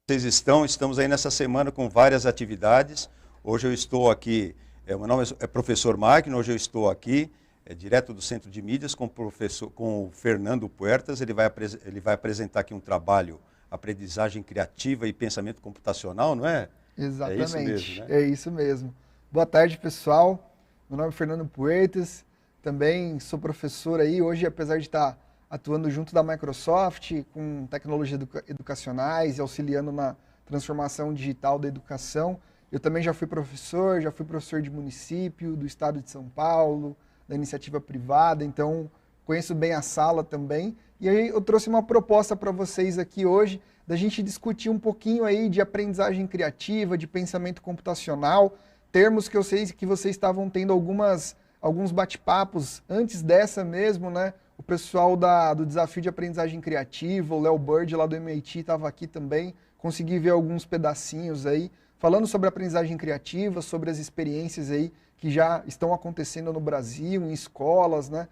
Vocês estamos aí nessa semana com várias atividades. Hoje eu estou aqui, meu nome é professor Magno, hoje eu estou aqui, direto do Centro de Mídias, com o Fernando Puertas. Ele vai apresentar aqui um trabalho, aprendizagem criativa e pensamento computacional, não é? Exatamente, É isso mesmo, né? é isso mesmo. Boa tarde, pessoal. Meu nome é Fernando Puertas, também sou professor aí. Hoje, apesar de estar atuando junto da Microsoft com tecnologias educacionais e auxiliando na transformação digital da educação, eu também já fui professor de município, do estado de São Paulo, da iniciativa privada, então conheço bem a sala também. E aí eu trouxe uma proposta para vocês aqui hoje, da gente discutir um pouquinho aí de aprendizagem criativa, de pensamento computacional, termos que eu sei que vocês estavam tendo alguns bate-papos antes dessa mesmo, né? O pessoal do Desafio de Aprendizagem Criativa, o Léo Bird lá do MIT estava aqui também, consegui ver alguns pedacinhos aí, falando sobre aprendizagem criativa, sobre as experiências aí que já estão acontecendo no Brasil, em escolas, né?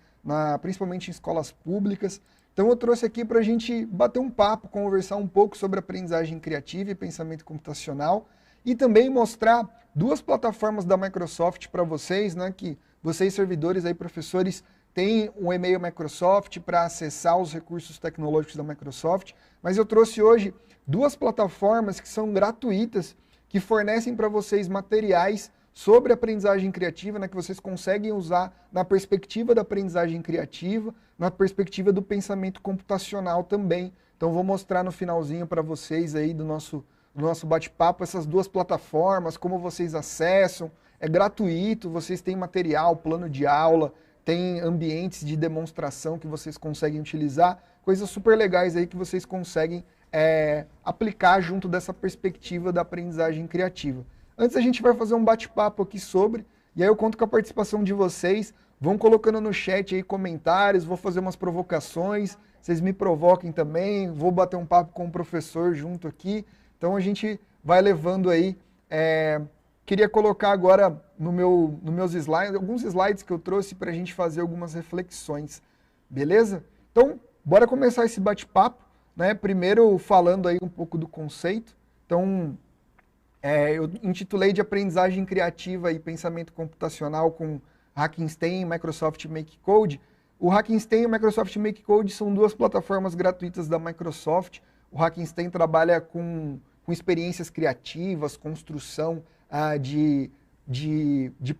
Principalmente em escolas públicas. Então eu trouxe aqui para a gente bater um papo, conversar um pouco sobre aprendizagem criativa e pensamento computacional e também mostrar duas plataformas da Microsoft para vocês, né? Que vocês servidores aí, professores, tem um e-mail Microsoft para acessar os recursos tecnológicos da Microsoft, mas eu trouxe hoje duas plataformas que são gratuitas, que fornecem para vocês materiais sobre aprendizagem criativa, né, que vocês conseguem usar na perspectiva da aprendizagem criativa, na perspectiva do pensamento computacional também. Então vou mostrar no finalzinho para vocês aí do nosso bate-papo essas duas plataformas, como vocês acessam, é gratuito, vocês têm material, plano de aula, tem ambientes de demonstração que vocês conseguem utilizar, coisas super legais aí que vocês conseguem aplicar junto dessa perspectiva da aprendizagem criativa. Antes a gente vai fazer um bate-papo aqui sobre, e aí eu conto com a participação de vocês, vão colocando no chat aí comentários, vou fazer umas provocações, vocês me provoquem também, vou bater um papo com o professor junto aqui, então a gente vai levando aí. Queria colocar agora nos meus slides, alguns slides que eu trouxe para a gente fazer algumas reflexões, beleza? Então, bora começar esse bate-papo, né? Primeiro falando aí um pouco do conceito. Então, eu intitulei de aprendizagem criativa e pensamento computacional com Hackenstein e Microsoft MakeCode. O Hackenstein e o Microsoft MakeCode são duas plataformas gratuitas da Microsoft. O Hackenstein trabalha com experiências criativas, construção de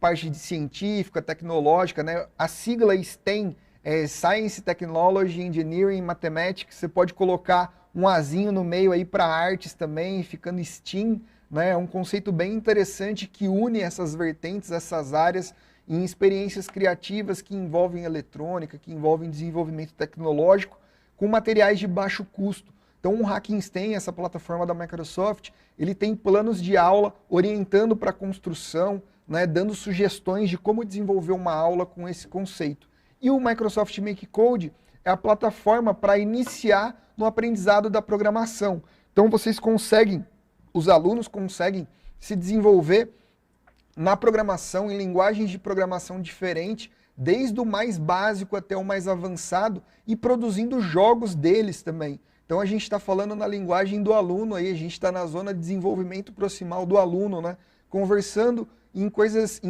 parte de científica, tecnológica, né? A sigla STEM é Science, Technology, Engineering, Mathematics. Você pode colocar um azinho no meio aí para artes também, ficando STEAM, né? É um conceito bem interessante que une essas vertentes, essas áreas em experiências criativas que envolvem eletrônica, que envolvem desenvolvimento tecnológico, com materiais de baixo custo. Então, o Hackenstein, essa plataforma da Microsoft, ele tem planos de aula orientando para a construção, né, dando sugestões de como desenvolver uma aula com esse conceito. E o Microsoft MakeCode é a plataforma para iniciar no aprendizado da programação. Então, os alunos conseguem se desenvolver na programação, em linguagens de programação diferentes, desde o mais básico até o mais avançado, e produzindo jogos deles também. Então a gente está falando na linguagem do aluno aí, a gente está na zona de desenvolvimento proximal do aluno, né? Conversando em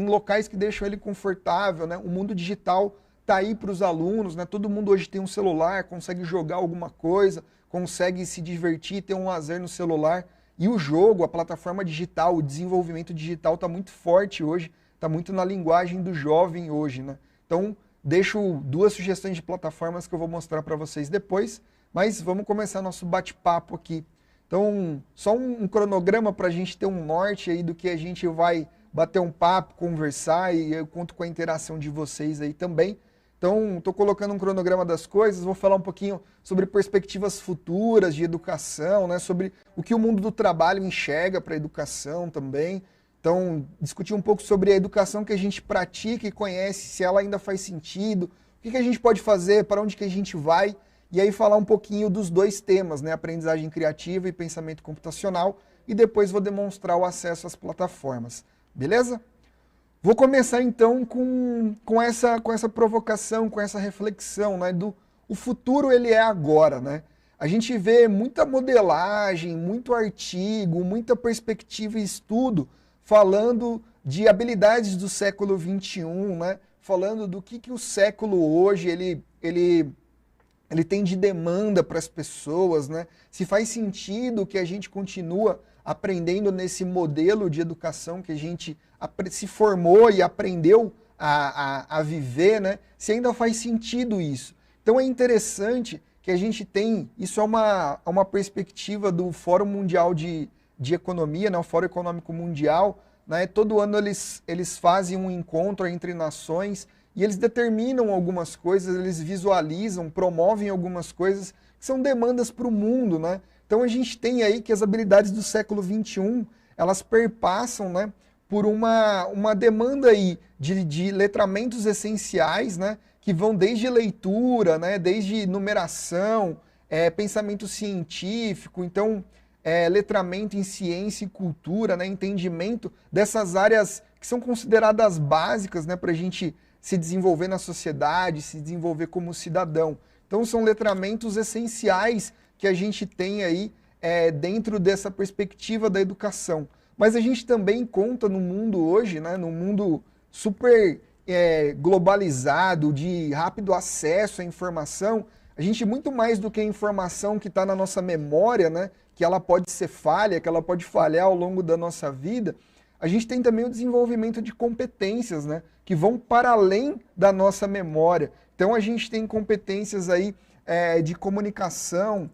locais que deixam ele confortável, né? O mundo digital está aí para os alunos, né? Todo mundo hoje tem um celular, consegue jogar alguma coisa, consegue se divertir, ter um lazer no celular. E o jogo, a plataforma digital, o desenvolvimento digital está muito forte hoje, está muito na linguagem do jovem hoje, né? Então deixo duas sugestões de plataformas que eu vou mostrar para vocês depois. Mas vamos começar nosso bate-papo aqui. Então, só um cronograma para a gente ter um norte aí do que a gente vai bater um papo, conversar, e eu conto com a interação de vocês aí também. Então, estou colocando um cronograma das coisas, vou falar um pouquinho sobre perspectivas futuras de educação, né, sobre o que o mundo do trabalho enxerga para a educação também. Então, discutir um pouco sobre a educação que a gente pratica e conhece, se ela ainda faz sentido, o que a gente pode fazer, para onde que a gente vai. E aí falar um pouquinho dos dois temas, né? Aprendizagem criativa e pensamento computacional, e depois vou demonstrar o acesso às plataformas. Beleza? Vou começar então com essa provocação, com essa reflexão, né? O futuro ele é agora, né? a gente vê muita modelagem, muito artigo, muita perspectiva e estudo falando de habilidades do século XXI, né? Falando do que o século hoje ele tem de demanda para as pessoas, né? Se faz sentido que a gente continua aprendendo nesse modelo de educação que a gente se formou e aprendeu a viver, né? Se ainda faz sentido isso. Então é interessante que a gente tem, isso é uma perspectiva do Fórum Mundial de Economia, né? O Fórum Econômico Mundial, né? Todo ano eles fazem um encontro entre nações e eles determinam algumas coisas, eles visualizam, promovem algumas coisas que são demandas para o mundo, né? Então a gente tem aí que as habilidades do século XXI, elas perpassam, né, por uma demanda aí de letramentos essenciais, né, que vão desde leitura, né, desde numeração, pensamento científico, então letramento em ciência e cultura, né, entendimento dessas áreas que são consideradas básicas, né, para a gente se desenvolver na sociedade, se desenvolver como cidadão. Então são letramentos essenciais que a gente tem aí dentro dessa perspectiva da educação. Mas a gente também conta no mundo hoje, né, num mundo super globalizado, de rápido acesso à informação, a gente muito mais do que a informação que está na nossa memória, né, que ela pode ser falha, que ela pode falhar ao longo da nossa vida, a gente tem também o desenvolvimento de competências, né, que vão para além da nossa memória. Então a gente tem competências aí de comunicação,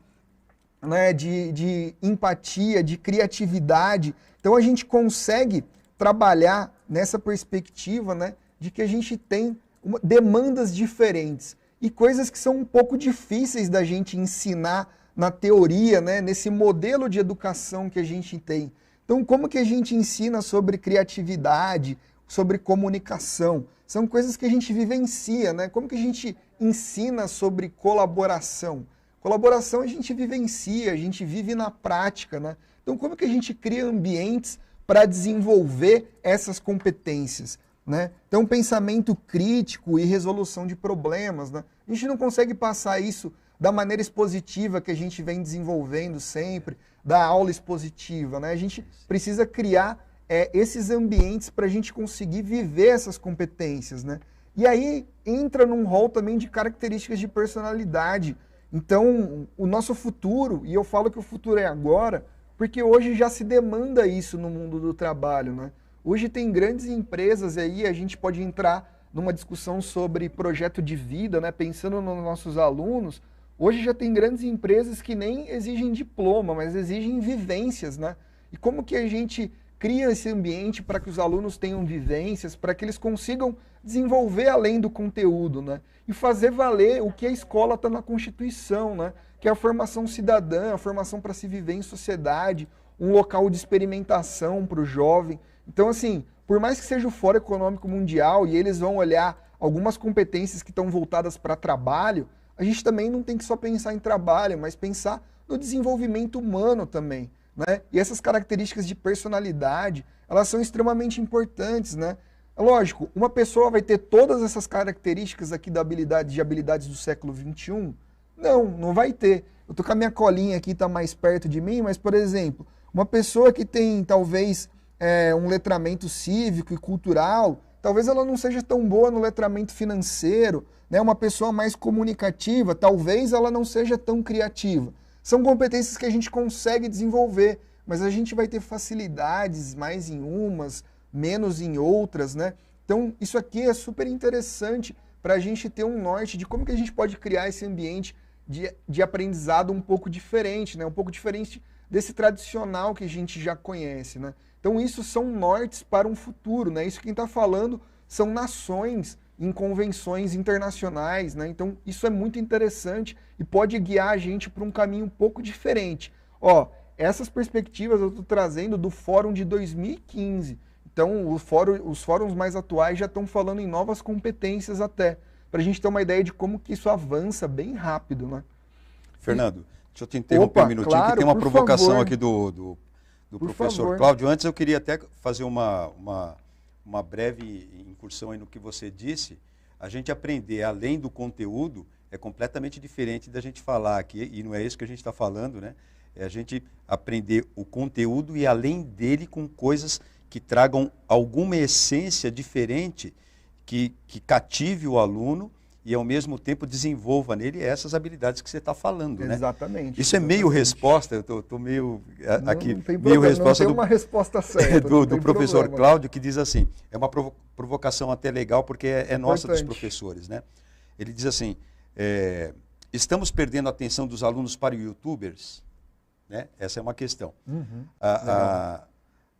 né, de empatia, de criatividade. Então a gente consegue trabalhar nessa perspectiva, né, de que a gente tem demandas diferentes e coisas que são um pouco difíceis da gente ensinar na teoria, né, nesse modelo de educação que a gente tem. Então como que a gente ensina sobre criatividade, sobre comunicação? São coisas que a gente vivencia, né? Como que a gente ensina sobre colaboração? Colaboração a gente vivencia, a gente vive na prática, né? Então como que a gente cria ambientes para desenvolver essas competências, né? Então pensamento crítico e resolução de problemas, né? A gente não consegue passar isso da maneira expositiva que a gente vem desenvolvendo sempre, da aula expositiva, né? A gente precisa criar esses ambientes para a gente conseguir viver essas competências, né? E aí entra num rol também de características de personalidade. Então, o nosso futuro, e eu falo que o futuro é agora, porque hoje já se demanda isso no mundo do trabalho, né? Hoje tem grandes empresas aí, a gente pode entrar numa discussão sobre projeto de vida, né? Pensando nos nossos alunos, hoje já tem grandes empresas que nem exigem diploma, mas exigem vivências, né? E como que a gente cria esse ambiente para que os alunos tenham vivências, para que eles consigam desenvolver além do conteúdo, né? E fazer valer o que a escola está na Constituição, né? Que é a formação cidadã, a formação para se viver em sociedade, um local de experimentação para o jovem. Então, assim, por mais que seja o Fórum Econômico Mundial e eles vão olhar algumas competências que estão voltadas para trabalho, a gente também não tem que só pensar em trabalho, mas pensar no desenvolvimento humano também, né? E essas características de personalidade, elas são extremamente importantes, né? Lógico, uma pessoa vai ter todas essas características aqui de habilidades do século XXI? Não vai ter. Eu tô com a minha colinha aqui, tá mais perto de mim, mas, por exemplo, uma pessoa que tem, talvez, um letramento cívico e cultural, talvez ela não seja tão boa no letramento financeiro, né? Uma pessoa mais comunicativa, talvez ela não seja tão criativa. São competências que a gente consegue desenvolver, mas a gente vai ter facilidades mais em umas, menos em outras, né? Então, isso aqui é super interessante para a gente ter um norte de como que a gente pode criar esse ambiente de aprendizado um pouco diferente, né? Um pouco diferente desse tradicional que a gente já conhece, né? Então, isso são nortes para um futuro, né? Isso quem está falando são nações em convenções internacionais, né? Então, isso é muito interessante e pode guiar a gente para um caminho um pouco diferente. Ó, essas perspectivas eu estou trazendo do Fórum de 2015. Então, os fóruns mais atuais já estão falando em novas competências até, para a gente ter uma ideia de como que isso avança bem rápido, né? Fernando, deixa eu te interromper um minutinho, claro, que tem uma provocação favor. aqui do professor favor. Cláudio. Antes eu queria até fazer uma breve incursão aí no que você disse. A gente aprender além do conteúdo é completamente diferente da gente falar aqui, e não é isso que a gente está falando, né? É a gente aprender o conteúdo e além dele com coisas que tragam alguma essência diferente, que cative o aluno e ao mesmo tempo desenvolva nele essas habilidades que você está falando, né? Exatamente. Isso é meio resposta, eu estou meio aqui, não tem meio problema, resposta não tem uma resposta certa, do professor Cláudio, que diz assim, é uma provocação até legal, porque é nossa dos professores, né? Ele diz assim, estamos perdendo a atenção dos alunos para os youtubers, né? Essa é uma questão.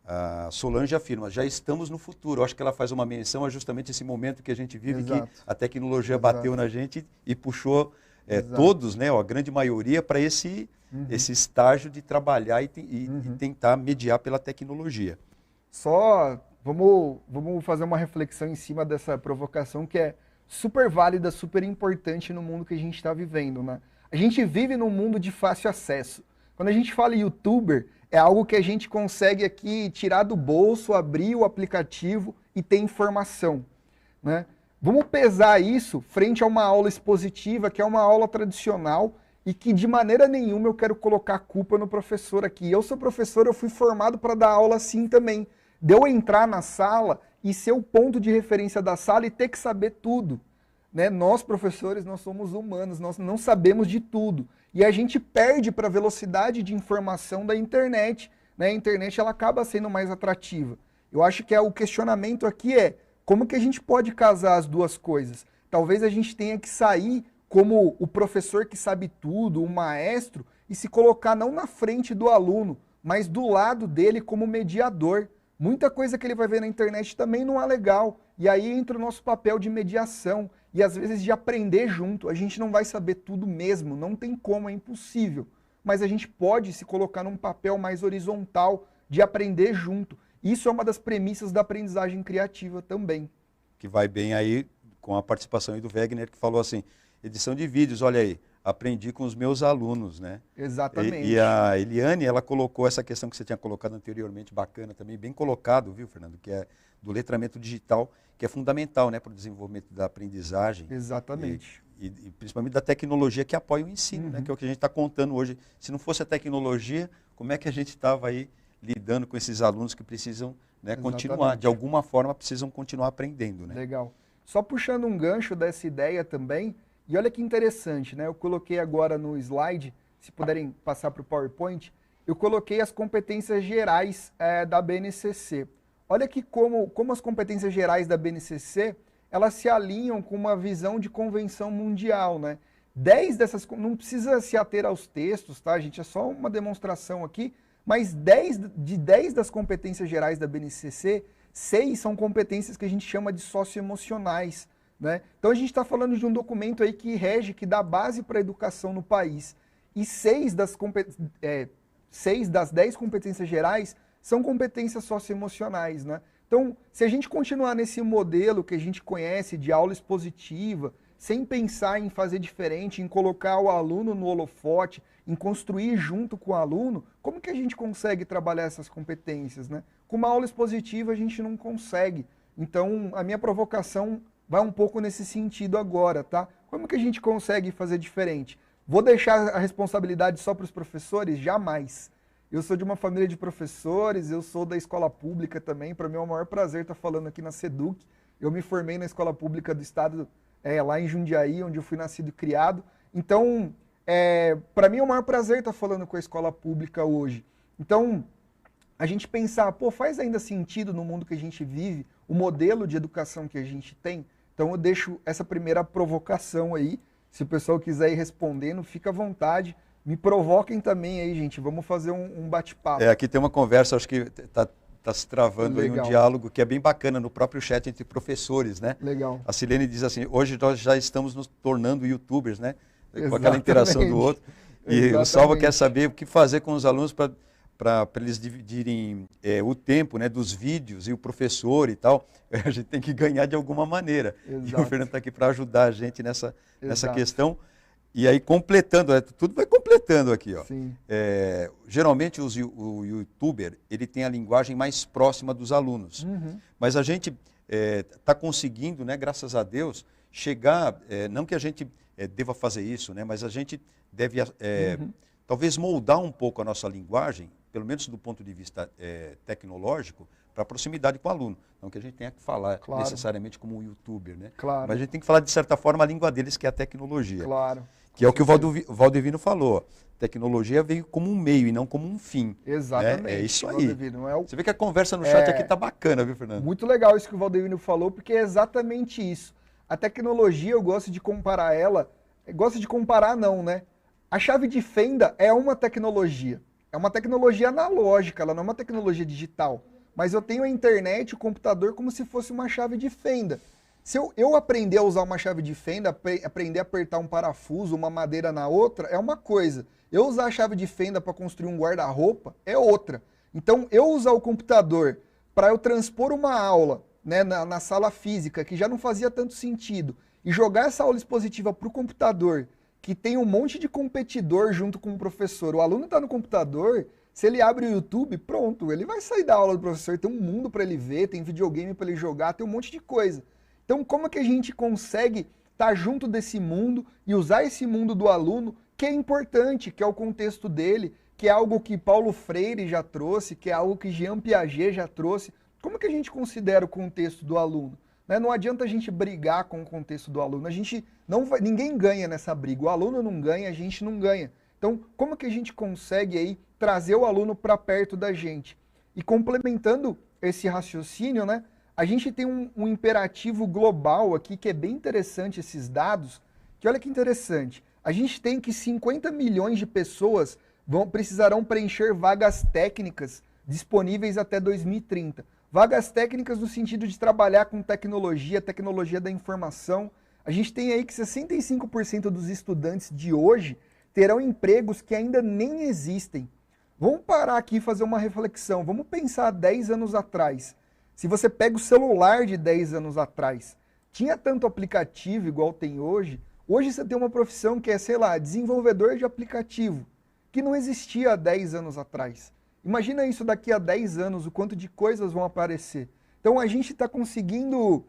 A Solange afirma, já estamos no futuro. Eu acho que ela faz uma menção a justamente esse momento que a gente vive, que a tecnologia bateu na gente e puxou todos, né, a grande maioria, para esse estágio de trabalhar e tentar mediar pela tecnologia. Só vamos fazer uma reflexão em cima dessa provocação que é super válida, super importante no mundo que a gente está vivendo, né? A gente vive num mundo de fácil acesso. Quando a gente fala youtuber, é algo que a gente consegue aqui tirar do bolso, abrir o aplicativo e ter informação, né? Vamos pesar isso frente a uma aula expositiva, que é uma aula tradicional e que de maneira nenhuma eu quero colocar a culpa no professor aqui. Eu sou professor, eu fui formado para dar aula assim também. De eu entrar na sala e ser o ponto de referência da sala e ter que saber tudo, né? Nós, professores, nós somos humanos, nós não sabemos de tudo. E a gente perde para a velocidade de informação da internet, né? A internet ela acaba sendo mais atrativa. Eu acho que o questionamento aqui é como que a gente pode casar as duas coisas? Talvez a gente tenha que sair como o professor que sabe tudo, o maestro, e se colocar não na frente do aluno, mas do lado dele como mediador. Muita coisa que ele vai ver na internet também não é legal. E aí entra o nosso papel de mediação e às vezes de aprender junto. A gente não vai saber tudo mesmo, não tem como, é impossível. Mas a gente pode se colocar num papel mais horizontal de aprender junto. Isso é uma das premissas da aprendizagem criativa também. Que vai bem aí com a participação aí do Wegner, que falou assim, edição de vídeos, olha aí, aprendi com os meus alunos, né? Exatamente. E a Eliane, ela colocou essa questão que você tinha colocado anteriormente, bacana também, bem colocado, viu, Fernando? Que é do letramento digital, que é fundamental, né, para o desenvolvimento da aprendizagem. Exatamente. E principalmente da tecnologia que apoia o ensino, né? Que é o que a gente está contando hoje. Se não fosse a tecnologia, como é que a gente estava aí lidando com esses alunos que precisam, né, continuar, de alguma forma precisam continuar aprendendo, né? Legal. Só puxando um gancho dessa ideia também, e olha que interessante, né? Eu coloquei agora no slide, se puderem passar para o PowerPoint, eu coloquei as competências gerais da BNCC. Olha que como as competências gerais da BNCC, elas se alinham com uma visão de convenção mundial, né? 10 dessas, não precisa se ater aos textos, tá, gente? É só uma demonstração aqui, mas 10 das competências gerais da BNCC, 6 são competências que a gente chama de socioemocionais, né? Então a gente está falando de um documento aí que rege, que dá base para a educação no país. E 6 das 10 competências gerais são competências socioemocionais, né? Então, se a gente continuar nesse modelo que a gente conhece de aula expositiva, sem pensar em fazer diferente, em colocar o aluno no holofote, em construir junto com o aluno, como que a gente consegue trabalhar essas competências, né? Com uma aula expositiva a gente não consegue. Então, a minha provocação vai um pouco nesse sentido agora, tá? Como que a gente consegue fazer diferente? Vou deixar a responsabilidade só para os professores? Jamais. Eu sou de uma família de professores, eu sou da escola pública também, para mim é o maior prazer estar falando aqui na SEDUC. Eu me formei na escola pública do estado, lá em Jundiaí, onde eu fui nascido e criado. Então, para mim é o maior prazer estar falando com a escola pública hoje. Então, a gente pensar, pô, faz ainda sentido no mundo que a gente vive, o modelo de educação que a gente tem? Então eu deixo essa primeira provocação aí, se o pessoal quiser ir respondendo, fica à vontade. Me provoquem também aí, gente. Vamos fazer um bate-papo. Aqui tem uma conversa, acho que está se travando aí um diálogo que é bem bacana no próprio chat entre professores, né? Legal. A Silene diz assim, hoje nós já estamos nos tornando youtubers, né? Com aquela interação do outro. E o Salva quer saber o que fazer com os alunos para eles dividirem o tempo, né, dos vídeos e o professor e tal. A gente tem que ganhar de alguma maneira. Exato. E o Fernando está aqui para ajudar a gente nessa questão. E aí, completando, tudo vai completando aqui, ó. Sim. Geralmente, o youtuber, ele tem a linguagem mais próxima dos alunos. Mas a gente está conseguindo, né, graças a Deus, chegar, não que a gente deva fazer isso, né? Mas a gente deve talvez moldar um pouco a nossa linguagem, pelo menos do ponto de vista tecnológico, para a proximidade com o aluno. Não que a gente tenha que falar necessariamente como um youtuber, né? Claro. Mas a gente tem que falar, de certa forma, a língua deles, que é a tecnologia. Claro. Que é o que o Valdivino falou. Tecnologia veio como um meio e não como um fim. Exatamente. Né? É isso aí. Valdivino, Você vê que a conversa no chat aqui tá bacana, viu, Fernando? Muito legal isso que o Valdivino falou, porque é exatamente isso. A tecnologia, eu gosto de comparar ela, gosto de comparar não, né? A chave de fenda é uma tecnologia. É uma tecnologia analógica, ela não é uma tecnologia digital. Mas eu tenho a internet, o computador, como se fosse uma chave de fenda. Se eu aprender a usar uma chave de fenda, aprender a apertar um parafuso, uma madeira na outra, é uma coisa. Eu usar a chave de fenda para construir um guarda-roupa é outra. Então, eu usar o computador para eu transpor uma aula, né, na sala física, que já não fazia tanto sentido, e jogar essa aula expositiva para o computador, que tem um monte de competidor junto com o professor. O aluno está no computador, se ele abre o YouTube, pronto, ele vai sair da aula do professor, tem um mundo para ele ver, tem videogame para ele jogar, tem um monte de coisa. Então, como é que a gente consegue estar junto desse mundo e usar esse mundo do aluno, que é importante, que é o contexto dele, que é algo que Paulo Freire já trouxe, que é algo que Jean Piaget já trouxe. Como que a gente considera o contexto do aluno? Né? Não adianta a gente brigar com o contexto do aluno. Ninguém ganha nessa briga. O aluno não ganha, a gente não ganha. Então, como que a gente consegue aí trazer o aluno para perto da gente? E complementando esse raciocínio, né? A gente tem um imperativo global aqui, que é bem interessante esses dados, que olha que interessante. A gente tem que 50 milhões de pessoas precisarão preencher vagas técnicas disponíveis até 2030. Vagas técnicas no sentido de trabalhar com tecnologia da informação. A gente tem aí que 65% dos estudantes de hoje terão empregos que ainda nem existem. Vamos parar aqui e fazer uma reflexão. Vamos pensar 10 anos atrás. Se você pega o celular de 10 anos atrás, tinha tanto aplicativo igual tem hoje. Hoje você tem uma profissão que é, sei lá, desenvolvedor de aplicativo, que não existia há 10 anos atrás. Imagina isso daqui a 10 anos, o quanto de coisas vão aparecer. Então a gente está conseguindo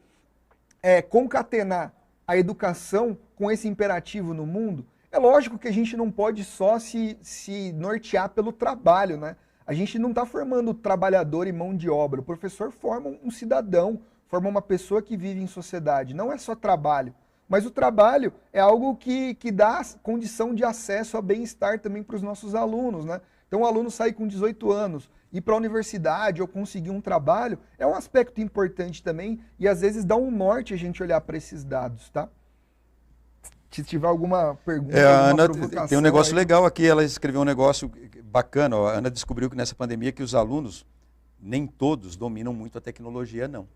concatenar a educação com esse imperativo no mundo. É lógico que a gente não pode só se nortear pelo trabalho, né? A gente não está formando trabalhador e mão de obra. O professor forma um cidadão, forma uma pessoa que vive em sociedade. Não é só trabalho. Mas o trabalho é algo que dá condição de acesso a bem-estar também para os nossos alunos, né? Então o aluno sair com 18 anos, ir para a universidade ou conseguir um trabalho, é um aspecto importante também e às vezes dá um norte a gente olhar para esses dados, tá? Se tiver alguma pergunta, a Ana tem um negócio legal aqui, ela escreveu um negócio bacana. A Ana descobriu que nessa pandemia que os alunos, nem todos, dominam muito a tecnologia, não.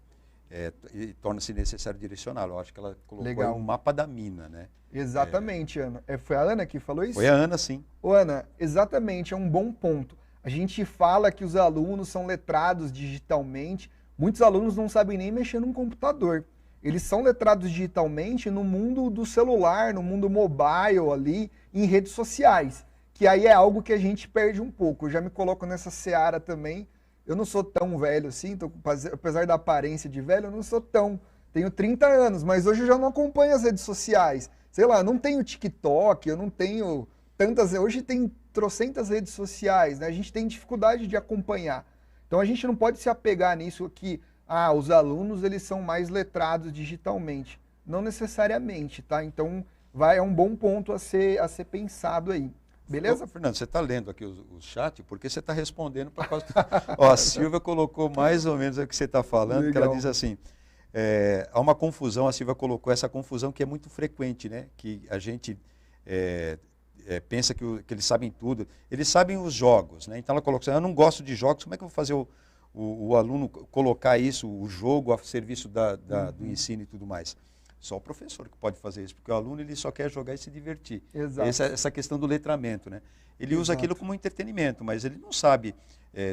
E torna-se necessário direcioná-lo. Eu acho que ela colocou aí um mapa da mina, né? Exatamente, Ana. Foi a Ana que falou isso? Foi a Ana, sim. Ô, Ana, exatamente, é um bom ponto. A gente fala que os alunos são letrados digitalmente. Muitos alunos não sabem nem mexer num computador. Eles são letrados digitalmente no mundo do celular, no mundo mobile ali, em redes sociais. Que aí é algo que a gente perde um pouco. Eu já me coloco nessa seara também. Eu não sou tão velho assim, apesar da aparência de velho, eu não sou tão. Tenho 30 anos, mas hoje eu já não acompanho as redes sociais. Sei lá, eu não tenho TikTok, eu não tenho tantas. Hoje tem trocentas redes sociais, né? A gente tem dificuldade de acompanhar. Então a gente não pode se apegar nisso que os alunos eles são mais letrados digitalmente. Não necessariamente, tá? Então é um bom ponto a ser pensado aí. Beleza? Fernando, você está lendo aqui o chat porque você está respondendo para causa. A Silvia colocou mais ou menos o que você está falando, legal. Que ela diz assim, há uma confusão, a Silvia colocou essa confusão que é muito frequente, né? Que a gente pensa que eles sabem tudo, eles sabem os jogos, né? Então ela colocou assim, eu não gosto de jogos, como é que eu vou fazer o aluno colocar isso, o jogo a serviço do ensino e tudo mais? Só o professor que pode fazer isso, porque o aluno ele só quer jogar e se divertir. Exato. Essa questão do letramento, né? Ele usa aquilo como entretenimento, mas ele não sabe,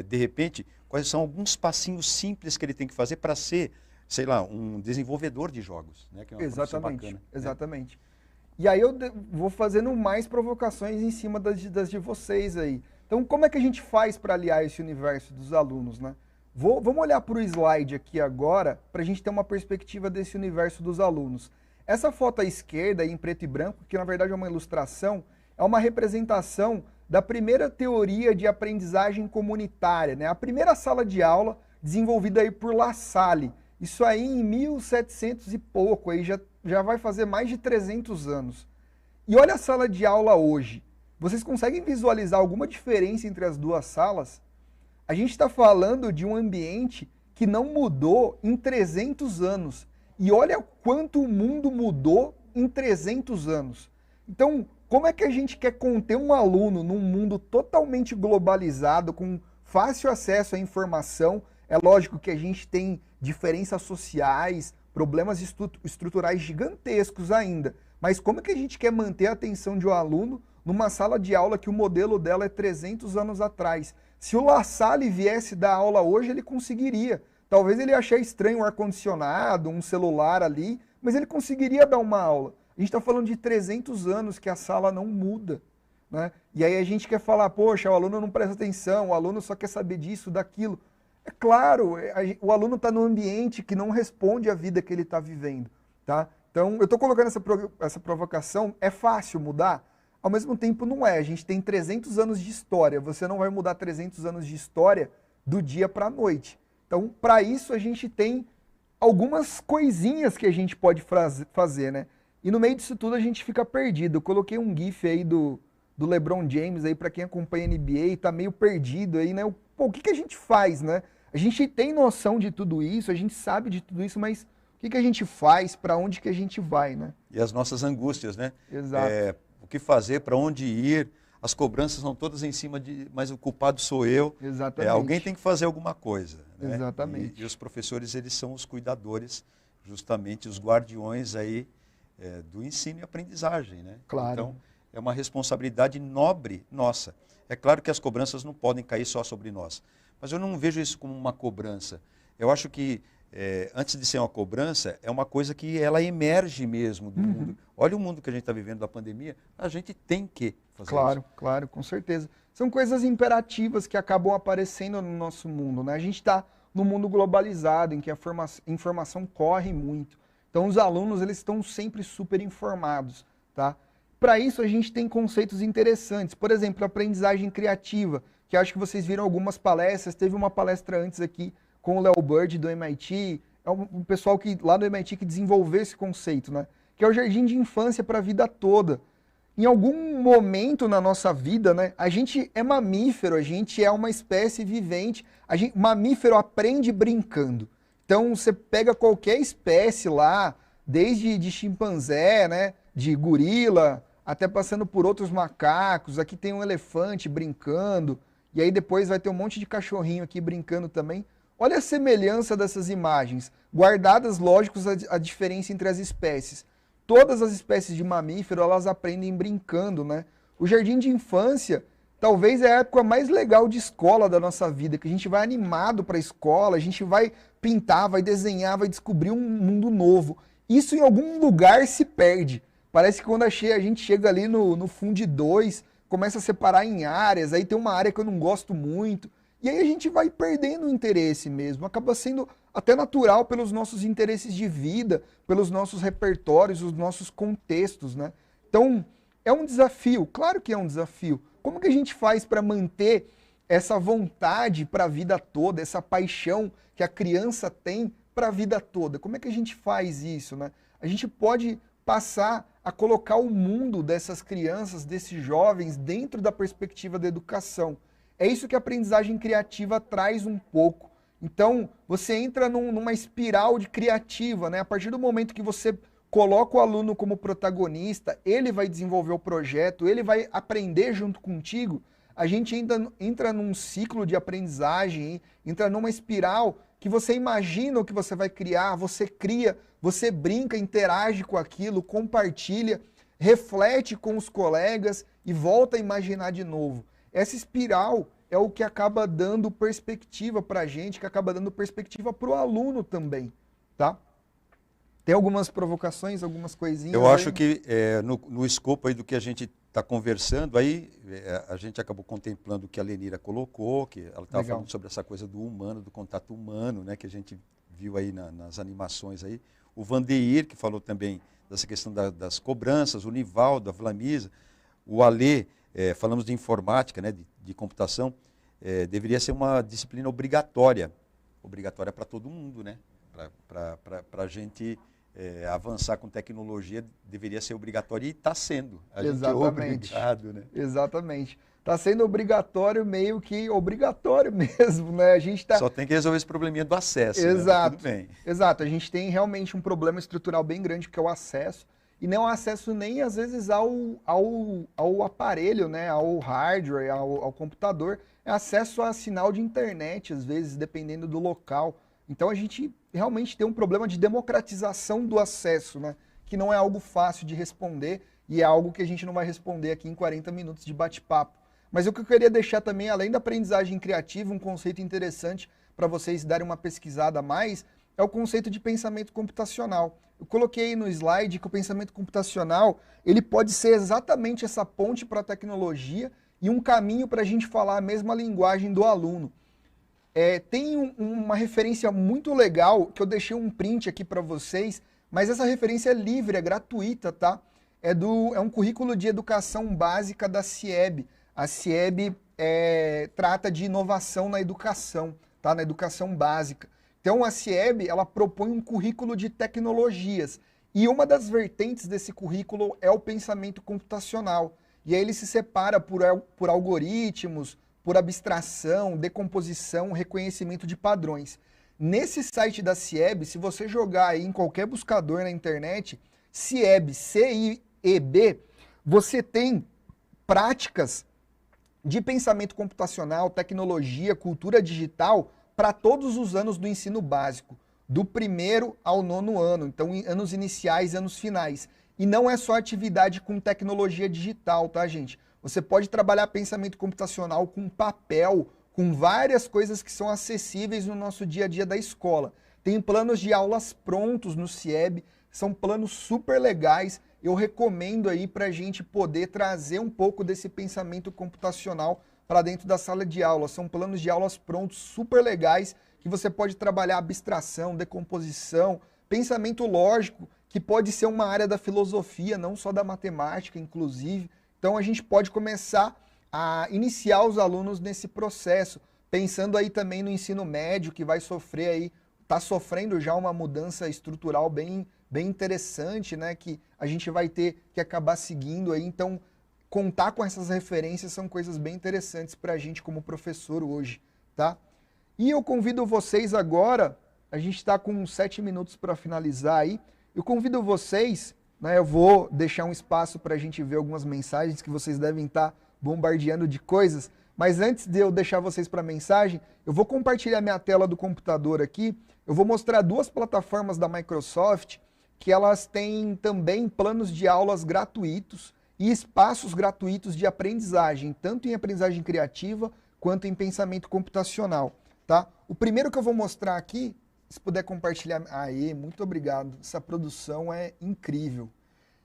de repente, quais são alguns passinhos simples que ele tem que fazer para ser, sei lá, um desenvolvedor de jogos, né? Que é uma profissão bacana. Exatamente. Né? E aí eu vou fazendo mais provocações em cima das de vocês aí. Então, como é que a gente faz para aliar esse universo dos alunos, né? Vamos olhar para o slide aqui agora, para a gente ter uma perspectiva desse universo dos alunos. Essa foto à esquerda, em preto e branco, que na verdade é uma ilustração, é uma representação da primeira teoria de aprendizagem comunitária, né? A primeira sala de aula desenvolvida aí por La Salle. Isso aí em 1700 e pouco, aí já vai fazer mais de 300 anos. E olha a sala de aula hoje. Vocês conseguem visualizar alguma diferença entre as duas salas? A gente está falando de um ambiente que não mudou em 300 anos. E olha quanto o mundo mudou em 300 anos. Então, como é que a gente quer conter um aluno num mundo totalmente globalizado, com fácil acesso à informação? É lógico que a gente tem diferenças sociais, problemas estruturais gigantescos ainda. Mas como é que a gente quer manter a atenção de um aluno numa sala de aula que o modelo dela é 300 anos atrás? Se o La Salle viesse dar aula hoje, ele conseguiria. Talvez ele ache estranho um ar-condicionado, um celular ali, mas ele conseguiria dar uma aula. A gente está falando de 300 anos que a sala não muda, né? E aí a gente quer falar, poxa, o aluno não presta atenção, o aluno só quer saber disso, daquilo. É claro, o aluno está num ambiente que não responde à vida que ele está vivendo, tá? Então, eu estou colocando essa provocação, é fácil mudar? Ao mesmo tempo não é, a gente tem 300 anos de história, você não vai mudar 300 anos de história do dia para a noite. Então, para isso a gente tem algumas coisinhas que a gente pode fazer, né? E no meio disso tudo a gente fica perdido. Eu coloquei um gif aí do LeBron James aí para quem acompanha a NBA, tá meio perdido aí, né? Pô, o que a gente faz, né? A gente tem noção de tudo isso, a gente sabe de tudo isso, mas o que a gente faz, para onde que a gente vai, né? E as nossas angústias, né? Exato. O que fazer, para onde ir, as cobranças são todas em cima mas o culpado sou eu. Exatamente. Alguém tem que fazer alguma coisa, né? Exatamente. E os professores, eles são os cuidadores, justamente os guardiões aí do ensino e aprendizagem, né? Claro. Então, é uma responsabilidade nobre nossa. É claro que as cobranças não podem cair só sobre nós, mas eu não vejo isso como uma cobrança. Eu acho que, antes de ser uma cobrança, é uma coisa que ela emerge mesmo do mundo. Olha o mundo que a gente está vivendo da pandemia, a gente tem que fazer Claro, isso. claro, com certeza. São coisas imperativas que acabam aparecendo no nosso mundo, né? A gente está num mundo globalizado, em que a informação corre muito. Então, os alunos, eles estão sempre super informados, tá? Para isso, a gente tem conceitos interessantes. Por exemplo, a aprendizagem criativa, que acho que vocês viram algumas palestras. Teve uma palestra antes aqui com o Léo Bird, do MIT. É um pessoal lá do MIT que desenvolveu esse conceito, né? Que é o jardim de infância para a vida toda. Em algum momento na nossa vida, né, a gente é mamífero, a gente é uma espécie vivente. Mamífero aprende brincando. Então, você pega qualquer espécie lá, desde de chimpanzé, né, de gorila, até passando por outros macacos. Aqui tem um elefante brincando, e aí depois vai ter um monte de cachorrinho aqui brincando também. Olha a semelhança dessas imagens, guardadas, lógico, a diferença entre as espécies. Todas as espécies de mamífero, elas aprendem brincando, né? O jardim de infância talvez é a época mais legal de escola da nossa vida, que a gente vai animado para a escola, a gente vai pintar, vai desenhar, vai descobrir um mundo novo. Isso em algum lugar se perde. Parece que quando a gente chega ali no Fund 2, começa a separar em áreas, aí tem uma área que eu não gosto muito, e aí a gente vai perdendo o interesse mesmo, acaba sendo até natural pelos nossos interesses de vida, pelos nossos repertórios, os nossos contextos, né? Então, é um desafio, claro que é um desafio. Como que a gente faz para manter essa vontade para a vida toda, essa paixão que a criança tem para a vida toda? Como é que a gente faz isso, né? A gente pode passar a colocar o mundo dessas crianças, desses jovens, dentro da perspectiva da educação. É isso que a aprendizagem criativa traz um pouco. Então, você entra numa espiral de criativa, né? A partir do momento que você coloca o aluno como protagonista, ele vai desenvolver o projeto, ele vai aprender junto contigo, a gente entra num ciclo de aprendizagem, entra numa espiral que você imagina o que você vai criar, você cria, você brinca, interage com aquilo, compartilha, reflete com os colegas e volta a imaginar de novo. Essa espiral é o que acaba dando perspectiva para a gente, que acaba dando perspectiva para o aluno também, tá? Tem algumas provocações, algumas coisinhas? Eu acho que no escopo aí do que a gente está conversando, aí a gente acabou contemplando o que a Lenira colocou, que ela estava falando sobre essa coisa do humano, do contato humano, né, que a gente viu aí nas animações aí. O Vandeir, que falou também dessa questão das cobranças, o Nivaldo, a Vlamisa, o Alê, falamos de informática, né, de computação, deveria ser uma disciplina obrigatória para todo mundo, né? Para a gente avançar com tecnologia, deveria ser obrigatório e está sendo. A gente é obrigado, né? Exatamente. Está sendo obrigatório, meio que obrigatório mesmo, né? A gente tá... Só tem que resolver esse probleminha do acesso, Exato. Né? Tudo bem. Exato. A gente tem realmente um problema estrutural bem grande, que é o acesso. E não acesso nem, às vezes, ao aparelho, né? Ao hardware, ao computador. É acesso a sinal de internet, às vezes, dependendo do local. Então, a gente realmente tem um problema de democratização do acesso, né? Que não é algo fácil de responder e é algo que a gente não vai responder aqui em 40 minutos de bate-papo. Mas o que eu queria deixar também, além da aprendizagem criativa, um conceito interessante para vocês darem uma pesquisada a mais, é o conceito de pensamento computacional. Eu coloquei no slide que o pensamento computacional ele pode ser exatamente essa ponte para a tecnologia e um caminho para a gente falar a mesma linguagem do aluno. Tem uma referência muito legal, que eu deixei um print aqui para vocês, mas essa referência é livre, é gratuita, tá? É um currículo de educação básica da CIEB. A CIEB trata de inovação na educação, tá? Na educação básica. Então a CIEB, ela propõe um currículo de tecnologias. E uma das vertentes desse currículo é o pensamento computacional. E aí ele se separa por algoritmos, por abstração, decomposição, reconhecimento de padrões. Nesse site da CIEB, se você jogar aí em qualquer buscador na internet, CIEB, C-I-E-B, você tem práticas de pensamento computacional, tecnologia, cultura digital para todos os anos do ensino básico, do 1º ao 9º ano, então anos iniciais, anos finais. E não é só atividade com tecnologia digital, tá, gente? Você pode trabalhar pensamento computacional com papel, com várias coisas que são acessíveis no nosso dia a dia da escola. Tem planos de aulas prontos no CIEB, são planos super legais. Eu recomendo aí para a gente poder trazer um pouco desse pensamento computacional para dentro da sala de aula. São planos de aulas prontos super legais que você pode trabalhar abstração, decomposição, pensamento lógico, que pode ser uma área da filosofia, não só da matemática, inclusive. Então a gente pode começar a iniciar os alunos nesse processo, pensando aí também no ensino médio, que vai sofrer aí, está sofrendo já uma mudança estrutural bem interessante, né, que a gente vai ter que acabar seguindo aí. Então, contar com essas referências são coisas bem interessantes para a gente como professor hoje, tá? E eu convido vocês agora, a gente está com 7 minutos para finalizar aí, eu convido vocês, né, eu vou deixar um espaço para a gente ver algumas mensagens que vocês devem estar bombardeando de coisas, mas antes de eu deixar vocês para a mensagem, eu vou compartilhar minha tela do computador aqui, eu vou mostrar 2 plataformas da Microsoft, que elas têm também planos de aulas gratuitos e espaços gratuitos de aprendizagem, tanto em aprendizagem criativa quanto em pensamento computacional, tá? O primeiro que eu vou mostrar aqui, se puder compartilhar... Aê, muito obrigado, essa produção é incrível.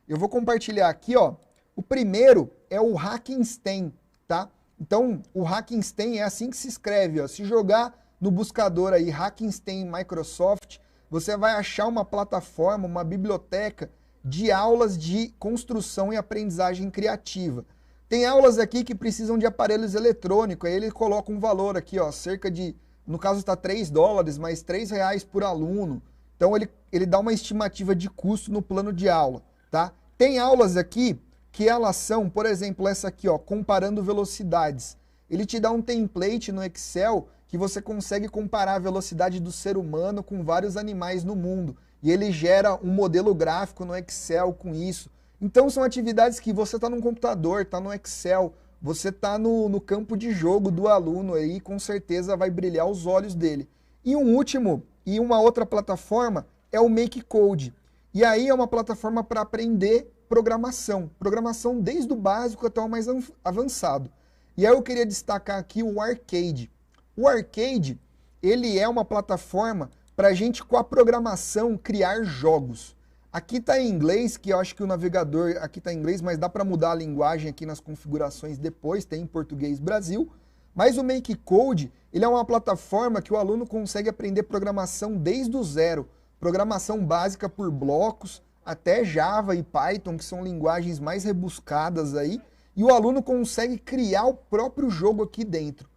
Eu vou compartilhar aqui, ó, o primeiro é o Hackenstein, tá? Então, o Hackenstein é assim que se escreve, ó. Se jogar no buscador aí, Hackenstein Microsoft, você vai achar uma plataforma, uma biblioteca de aulas de construção e aprendizagem criativa. Tem aulas aqui que precisam de aparelhos eletrônicos, aí ele coloca um valor aqui, ó, cerca de, no caso está $3, mas R$3 por aluno. Então ele dá uma estimativa de custo no plano de aula, tá? Tem aulas aqui que elas são, por exemplo, essa aqui, ó, comparando velocidades. Ele te dá um template no Excel que você consegue comparar a velocidade do ser humano com vários animais no mundo. E ele gera um modelo gráfico no Excel com isso. Então são atividades que você está no computador, está no Excel, você está no campo de jogo do aluno aí, com certeza vai brilhar os olhos dele. E um último, e uma outra plataforma, é o Make Code. E aí é uma plataforma para aprender programação. Programação desde o básico até o mais avançado. E aí eu queria destacar aqui o Arcade. O Arcade, ele é uma plataforma para a gente, com a programação, criar jogos. Aqui está em inglês, que eu acho que o navegador aqui está em inglês, mas dá para mudar a linguagem aqui nas configurações depois, tem em português Brasil. Mas o Make Code, ele é uma plataforma que o aluno consegue aprender programação desde o zero. Programação básica por blocos, até Java e Python, que são linguagens mais rebuscadas aí, e o aluno consegue criar o próprio jogo aqui dentro.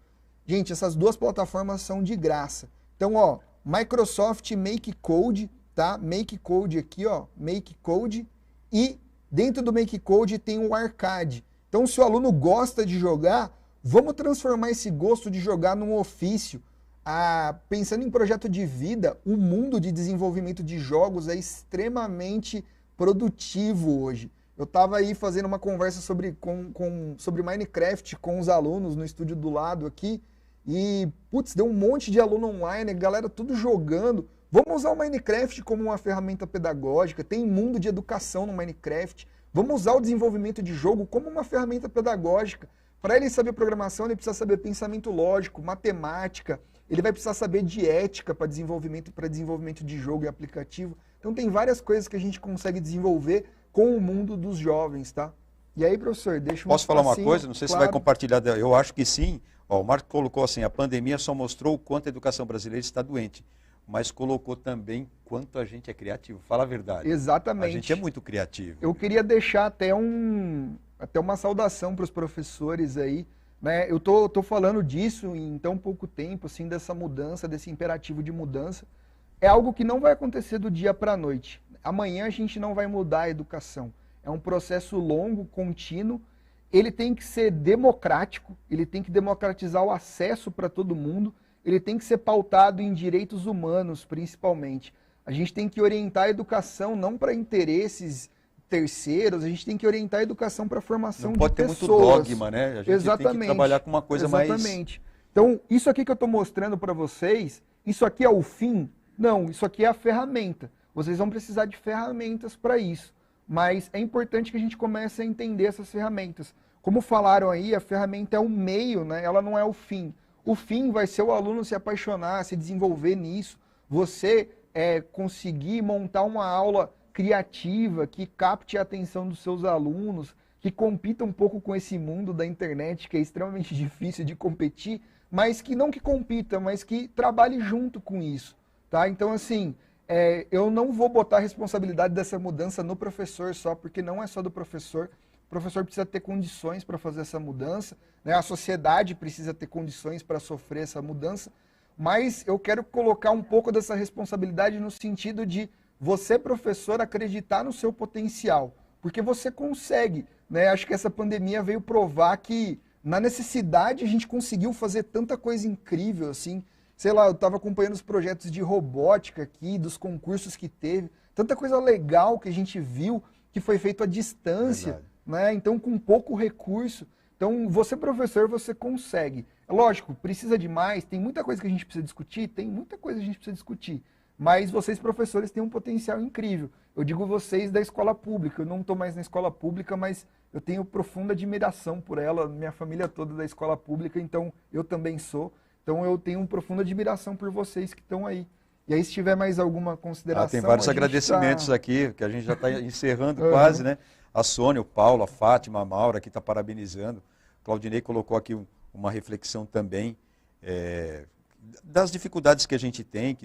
Gente, essas duas plataformas são de graça. Então, ó, Microsoft Make Code, tá? Make Code aqui, ó, Make Code, e dentro do Make Code tem o Arcade. Então, se o aluno gosta de jogar, vamos transformar esse gosto de jogar num ofício. Pensando em projeto de vida, o mundo de desenvolvimento de jogos é extremamente produtivo hoje. Eu estava aí fazendo uma conversa sobre Minecraft com os alunos no estúdio do lado aqui, e, putz, deu um monte de aluno online, a galera tudo jogando. Vamos usar o Minecraft como uma ferramenta pedagógica, tem mundo de educação no Minecraft. Vamos usar o desenvolvimento de jogo como uma ferramenta pedagógica. Para ele saber programação, ele precisa saber pensamento lógico, matemática, ele vai precisar saber de ética para desenvolvimento de jogo e aplicativo. Então tem várias coisas que a gente consegue desenvolver com o mundo dos jovens, tá? E aí, professor, deixa eu... Posso falar uma coisa? Não sei se você vai compartilhar. Eu acho que sim. Ó, o Marco colocou assim, a pandemia só mostrou o quanto a educação brasileira está doente, mas colocou também quanto a gente é criativo. Fala a verdade. Exatamente. A gente é muito criativo. Eu queria deixar até uma saudação para os professores aí, né? Eu tô falando disso em tão pouco tempo, assim, dessa mudança, desse imperativo de mudança. É algo que não vai acontecer do dia para a noite. Amanhã a gente não vai mudar a educação. É um processo longo, contínuo. Ele tem que ser democrático, ele tem que democratizar o acesso para todo mundo, ele tem que ser pautado em direitos humanos, principalmente. A gente tem que orientar a educação não para interesses terceiros, a gente tem que orientar a educação para a formação de pessoas. Não pode ter muito dogma, né? A gente Exatamente. tem que trabalhar com uma coisa mais... Exatamente. Então, isso aqui que eu estou mostrando para vocês, isso aqui é o fim? Não, isso aqui é a ferramenta. Vocês vão precisar de ferramentas para isso. Mas é importante que a gente comece a entender essas ferramentas. Como falaram aí, a ferramenta é o meio, né? Ela não é o fim. O fim vai ser o aluno se apaixonar, se desenvolver nisso. Você conseguir montar uma aula criativa que capte a atenção dos seus alunos, que compita um pouco com esse mundo da internet, que é extremamente difícil de competir, mas que não que compita, mas que trabalhe junto com isso. Tá? Então, assim, eu não vou botar a responsabilidade dessa mudança no professor só, porque não é só do professor. O professor precisa ter condições para fazer essa mudança, né? A sociedade precisa ter condições para sofrer essa mudança, mas eu quero colocar um pouco dessa responsabilidade no sentido de você, professor, acreditar no seu potencial, porque você consegue, né? Acho que essa pandemia veio provar que na necessidade a gente conseguiu fazer tanta coisa incrível, assim. Sei lá, eu estava acompanhando os projetos de robótica aqui, dos concursos que teve, tanta coisa legal que a gente viu que foi feito à distância, né? Então com pouco recurso. Então você, professor, você consegue. É lógico, precisa de mais, tem muita coisa que a gente precisa discutir, mas vocês, professores, têm um potencial incrível. Eu digo vocês da escola pública, eu não estou mais na escola pública, mas eu tenho profunda admiração por ela, minha família toda da escola pública, então eu também sou. Então eu tenho uma profunda admiração por vocês que estão aí. E aí, se tiver mais alguma consideração... tem vários agradecimentos aqui, que a gente já está encerrando quase, né? A Sônia, o Paulo, a Fátima, a Maura, que está parabenizando. Claudinei colocou aqui uma reflexão também das dificuldades que a gente tem,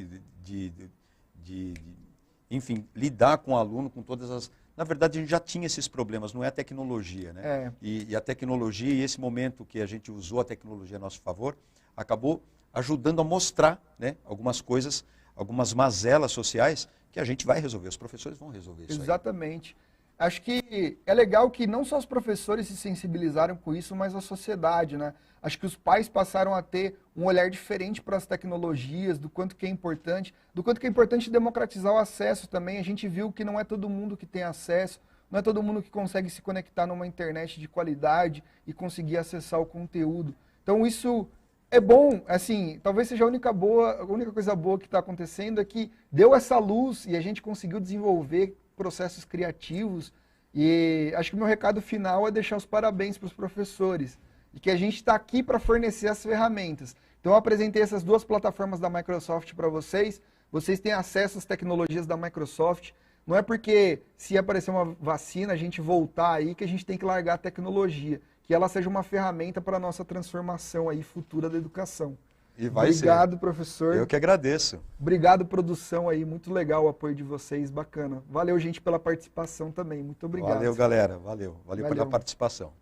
enfim, lidar com o aluno, com todas as... Na verdade, a gente já tinha esses problemas, não é a tecnologia, né? E a tecnologia, e esse momento que a gente usou a tecnologia a nosso favor, acabou ajudando a mostrar, né, algumas coisas, algumas mazelas sociais que a gente vai resolver, os professores vão resolver isso. Exatamente. Acho que é legal que não só os professores se sensibilizaram com isso, mas a sociedade, né? Acho que os pais passaram a ter um olhar diferente para as tecnologias, do quanto que é importante democratizar o acesso também. A gente viu que não é todo mundo que tem acesso, não é todo mundo que consegue se conectar numa internet de qualidade e conseguir acessar o conteúdo. Então isso é bom, assim, talvez seja a única coisa boa que está acontecendo é que deu essa luz e a gente conseguiu desenvolver processos criativos. E acho que o meu recado final é deixar os parabéns para os professores e que a gente está aqui para fornecer as ferramentas. Então eu apresentei essas duas plataformas da Microsoft para vocês. Vocês têm acesso às tecnologias da Microsoft. Não é porque se aparecer uma vacina, a gente voltar aí, que a gente tem que largar a tecnologia. Que ela seja uma ferramenta para a nossa transformação aí futura da educação. E vai Obrigado, ser. professor. Eu que agradeço. Obrigado, produção aí. Muito legal o apoio de vocês, bacana. Valeu, gente, pela participação também. Muito obrigado. Valeu, galera. Valeu pela participação.